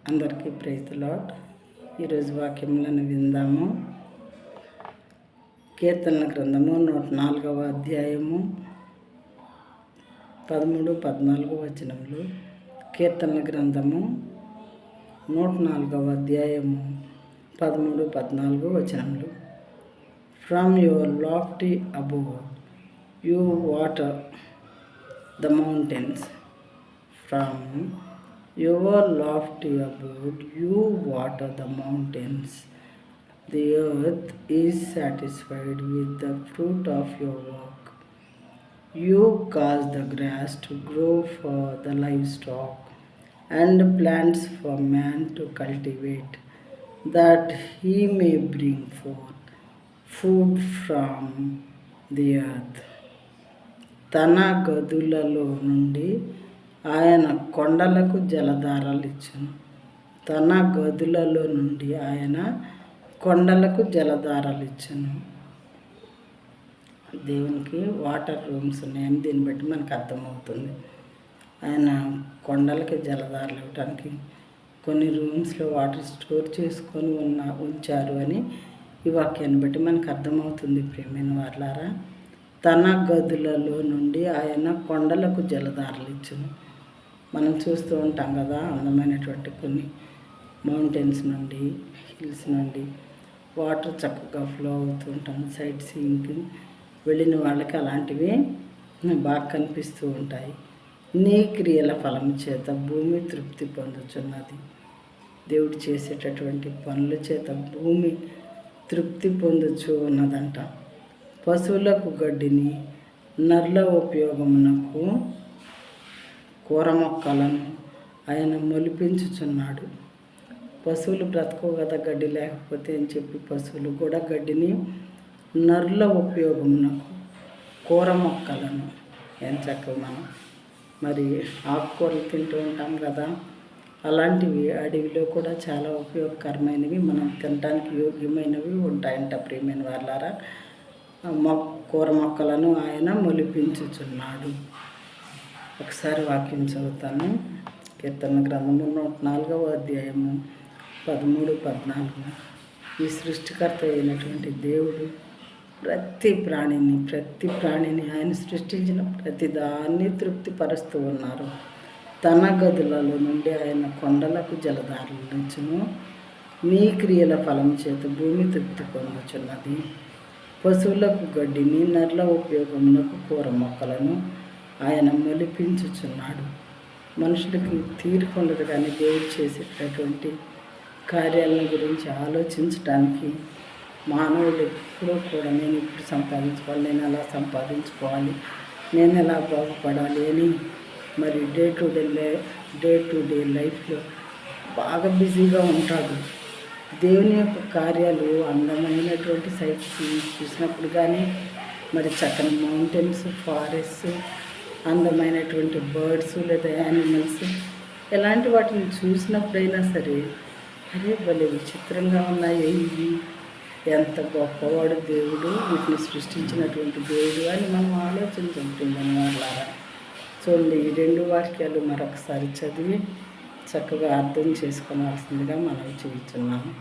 అందరికీ praise the lord. ఈరోజు వాక్యములను విందాము. కీర్తనల గ్రంథము 104వ అధ్యాయము 13-14 వచనములు. కీర్తనల గ్రంథము 104వ అధ్యాయము 13-14 వచనములు. From your lofty abode you water the mountains. From your lofty abode you water the mountains. The earth is satisfied with the fruit of your work. You cause the grass to grow for the livestock and plants for man to cultivate, that he may bring forth food from the earth. తన గదులలో నుండి ఆయన కొండలకు జలధారలు ఇచ్చును. తన గదులలో నుండి ఆయన కొండలకు జలధారలు ఇచ్చును. దేవునికి వాటర్ రూమ్స్ ఉన్నాయని దీన్ని బట్టి మనకు అర్థమవుతుంది. ఆయన కొండలకి జలధారలు ఇవ్వడానికి కొన్ని రూమ్స్లో వాటర్ స్టోర్ చేసుకొని ఉంచారు అని ఈ వాక్యాన్ని బట్టి మనకు అర్థమవుతుంది. ప్రియమైన వారలారా, తన గదులలో నుండి ఆయన కొండలకు జలధారలు ఇచ్చును. మనం చూస్తూ ఉంటాం కదా, అందమైనటువంటి కొన్ని మౌంటైన్స్ నుండి, హిల్స్ నుండి వాటర్ చక్కగా ఫ్లో అవుతూ ఉంటాం. సైట్ సీయింగ్కి వెళ్ళిన వాళ్ళకి అలాంటివి బాగా కనిపిస్తూ ఉంటాయి. నీ క్రియల ఫలం చేత భూమి తృప్తి పొందుచున్నది. దేవుడు చేసేటటువంటి పనుల చేత భూమి తృప్తి పొందుచు ఉన్నదంట. పశువులకు గడ్డిని, నర్ల ఉపయోగమునకు కూర మొక్కలను ఆయన మొలిపించుచున్నాడు. పశువులు బ్రతకవు కదా గడ్డి లేకపోతే అని చెప్పి పశువులు కూడా గడ్డిని, నర్ల ఉపయోగమునకు కూర మొక్కలను చక్కగా మనం మరి ఆకుకూరలు తింటూ ఉంటాం కదా, అలాంటివి అడవిలో కూడా చాలా ఉపయోగకరమైనవి, మనం తినడానికి యోగ్యమైనవి ఉంటాయంట. ప్రియమైన వాళ్ళారా, కూర మొక్కలను ఆయన మొలిపించుచున్నాడు. ఒకసారి వాక్యం చదువుతాను. కీర్తన గ్రంథము 104వ అధ్యాయము 13-14. ఈ సృష్టికర్త అయినటువంటి దేవుడు ప్రతి ప్రాణిని ఆయన సృష్టించిన ప్రతి దాన్ని తృప్తిపరుస్తూ ఉన్నారు. తన గదులలో నుండి ఆయన కొండలకు జలధారలు నుంచును. నీ క్రియల ఫలం చేత భూమి తృప్తి పొందుచున్నది. పశువులకు గడ్డిని, నర్ల ఉపయోగమునకు కూర మొక్కలను ఆయన మొలిపించుచున్నాడు. మనుషులకి తీరిక ఉండదు, కానీ దేవుడు చేసేటటువంటి కార్యాలను గురించి ఆలోచించడానికి మానవుడు ఎప్పుడూ కూడా నేను ఇప్పుడు సంపాదించుకోవాలి, నేను ఎలా సంపాదించుకోవాలి, నేను ఎలా బాగుపడాలి అని మరి డే టు డే లైఫ్లో బాగా బిజీగా ఉంటాడు. దేవుని యొక్క కార్యాలు అందమైనటువంటి సైట్స్ చూసినప్పుడు కానీ, మరి చక్కని మౌంటైన్స్, ఫారెస్ట్, అందమైనటువంటి బర్డ్స్ లేదా యానిమల్స్, ఎలాంటి వాటిని చూసినప్పుడైనా సరే అరే భలే విచిత్రంగా ఉన్నాయి, ఇవి ఎంత గొప్పవాడు దేవుడు, వీటిని సృష్టించినటువంటి దేవుడు అని మనం ఆలోచించుకుంటున్నాం. వాళ్ళారా చూడండి, ఈ 2 వాక్యాలు మరొకసారి చదివి చక్కగా అర్థం చేసుకోవాల్సిందిగా మనం చేస్తున్నాము.